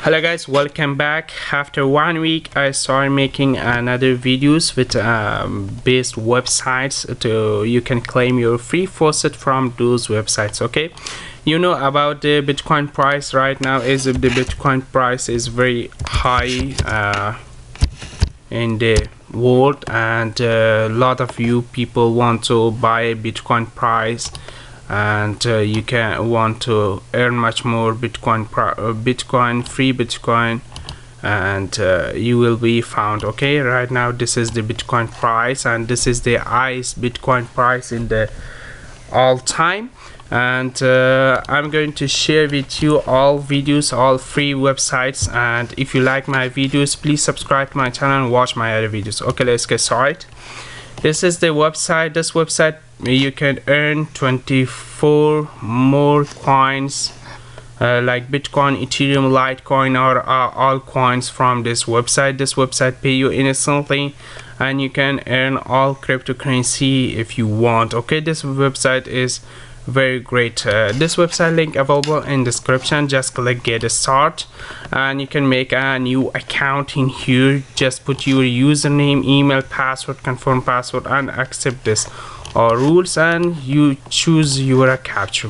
Hello guys, welcome back. After 1 week I started making another videos with based websites to you can claim your free faucet from those websites. Okay, you know about the Bitcoin price right now. Is the Bitcoin price is very high in the world, and a lot of you people want to buy Bitcoin price, and you can want to earn much more Bitcoin, free Bitcoin, and you will be found. Okay, right now this is the Bitcoin price, and this is the highest Bitcoin price in the all time. And I'm going to share with you all videos, all free websites, and if you like my videos, please subscribe to my channel and watch my other videos. Okay, let's get started. This is the website. This website you can earn 24 more coins like Bitcoin, Ethereum, Litecoin, or all coins from this website. This website pay you instantly, and you can earn all cryptocurrency if you want. Okay, this website is very great. This website link available in description. Just click get start, and you can make a new account in here. Just put your username, email, password, confirm password, and accept this rules, and you choose your capture.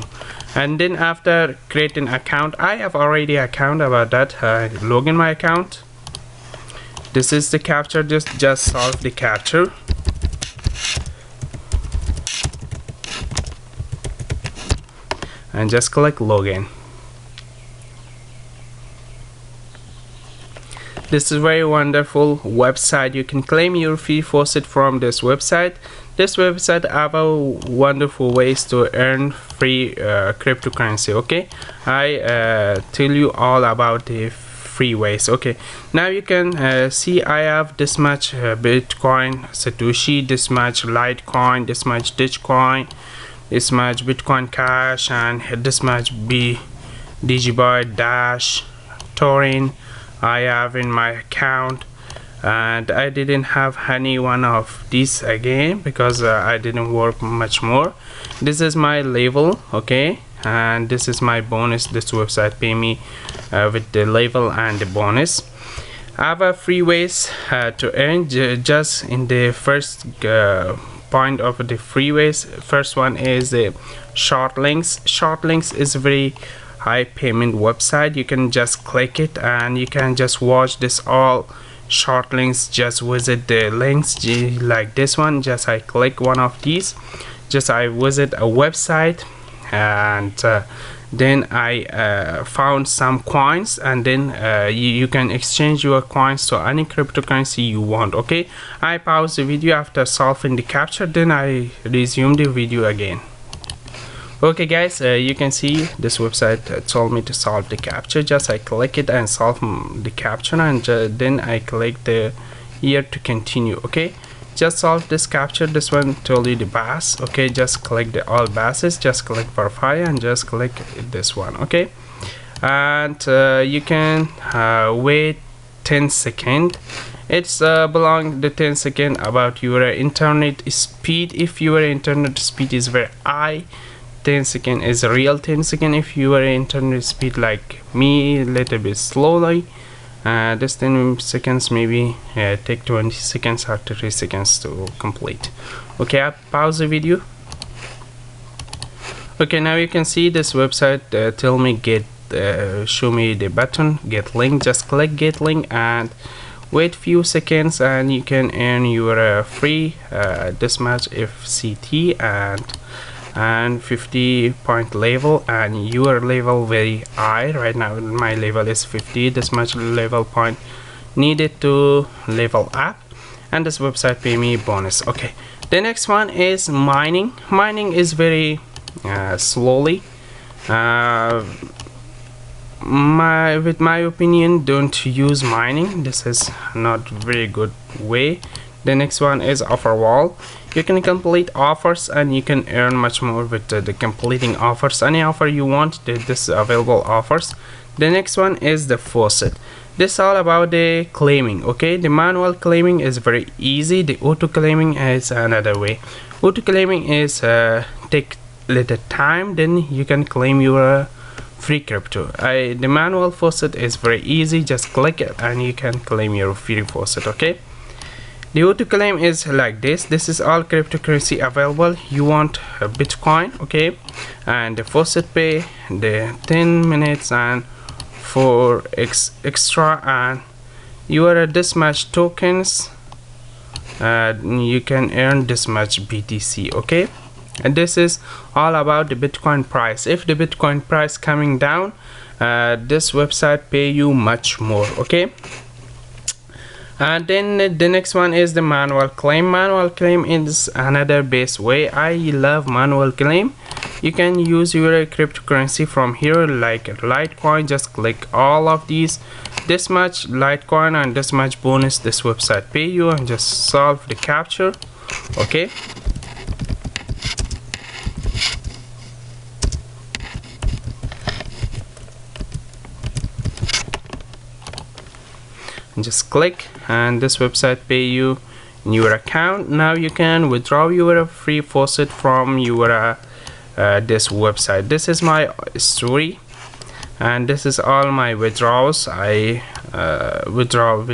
And then after creating account, I have already account about that. Log in my account. This is the capture. Just solve the capture. And just click login. This is very wonderful website. You can claim your free faucet from this website. This website have a wonderful ways to earn free cryptocurrency. Okay, I tell you all about the free ways. Okay, now you can see I have this much Bitcoin Satoshi, this much Litecoin, this much Dogecoin, this much Bitcoin Cash, and this much Digibyte, Dash, Torin I have in my account. And I didn't have any one of these again because I didn't work much more. This is my level. Okay, and this is my bonus. This website pay me with the level and the bonus. I have a free ways to earn just in the first point of the free ways. First one is the short links. Short links is very high payment website. You can just click it and you can just watch this all short links. Just visit the links like this one. Just I click one of these, just I visit a website, and then I found some coins, and then you can exchange your coins to any cryptocurrency you want. Okay, I pause the video after solving the capture, then I resume the video again. Okay guys, you can see this website told me to solve the capture. Just I click it and solve the capture, and then I click the here to continue. Okay, just solve this capture. This one told you the bass. Okay, just click the all basses, just click verify, and just click this one. Okay, and you can wait 10 seconds. It's belong the 10 seconds about your internet speed. If your internet speed is very high, 10 seconds is real 10 seconds. If your internet speed like me, little bit slowly, this 10 seconds maybe take 20 seconds or 30 seconds to complete. Okay, I pause the video. Okay, now you can see this website tell me get show me the button get link. Just click get link and wait few seconds, and you can earn your free this much FCT and 50 point level, and your level very high. Right now my level is 50. This much level point needed to level up, and this website pay me bonus. Okay, the next one is mining. Mining is very slowly. With my opinion, don't use mining. This is not very good way. The next one is offer wall. You can complete offers, and you can earn much more with the completing offers. Any offer you want, this available offers. The next one is the faucet. This all about the claiming. Okay, the manual claiming is very easy. The auto claiming is another way. Auto claiming is take little time, then you can claim your free crypto. The manual faucet is very easy, just click it and you can claim your free faucet. Okay, the auto claim is like this is all cryptocurrency available. You want a Bitcoin, okay, and the faucet pay the 10 minutes and for extra, and you are at this much tokens, you can earn this much BTC. Okay, and this is all about the Bitcoin price. If the Bitcoin price coming down, this website pay you much more. Okay, and then the next one is the manual claim. Manual claim is another best way. I love manual claim. You can use your cryptocurrency from here, like Litecoin. Just click all of these, this much Litecoin and this much bonus this website pay you, and just solve the capture. Okay, and just click, and this website pay you in your account. Now you can withdraw your free faucet from your this website. This is my story, and this is all my withdrawals. I withdraw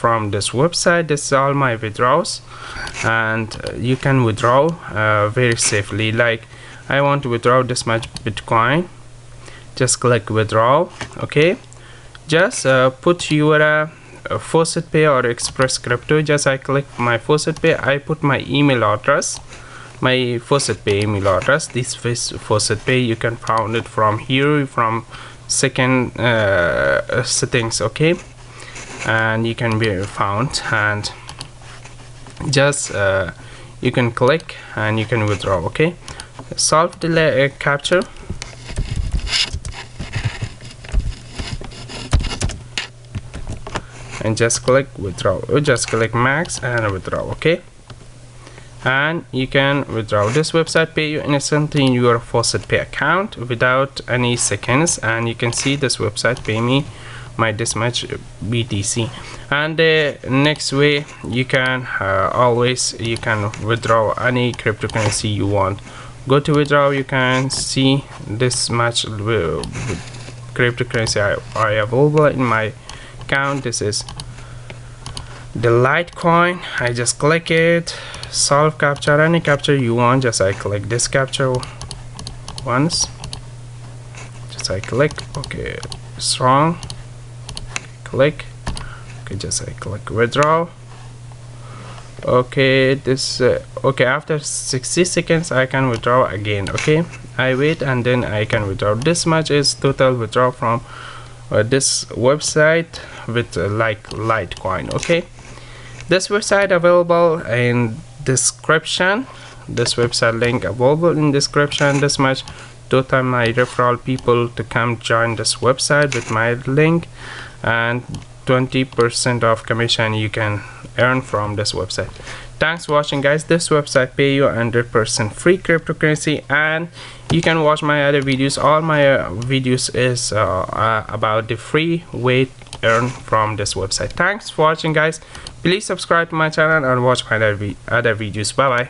from this website. This is all my withdrawals, and you can withdraw very safely. Like, I want to withdraw this much Bitcoin, just click withdraw. Okay, just put your Faucet Pay or Express Crypto. Just I click my Faucet Pay, I put my email address, my Faucet Pay email address. This Faucet Pay you can find it from here, from second settings. Okay, and you can be found, and just you can click and you can withdraw. Okay, solve the capture, and just click withdraw, or just click max and withdraw. Okay, and you can withdraw. This website pay you instantly in your Faucet Pay account without any seconds, and you can see this website pay me my this much BTC. And the next way, you can always you can withdraw any cryptocurrency you want. Go to withdraw, you can see this much cryptocurrency I available in my account. This is the Litecoin. I just click it, solve capture, any capture you want. Just I click this capture once, just I click, okay, strong, click, okay, just I click withdraw. Okay, this okay, after 60 seconds I can withdraw again. Okay, I wait and then I can withdraw. This much is total withdraw from this website with like Litecoin. Okay, this website available in description. This website link available in description. This much total my referral people to come join this website with my link, and 20% of commission you can earn from this website. Thanks for watching, guys. This website pay you 100% free cryptocurrency, and you can watch my other videos. All my videos is about the free way to earn from this website. Thanks for watching, guys. Please subscribe to my channel and watch my other videos. Bye bye.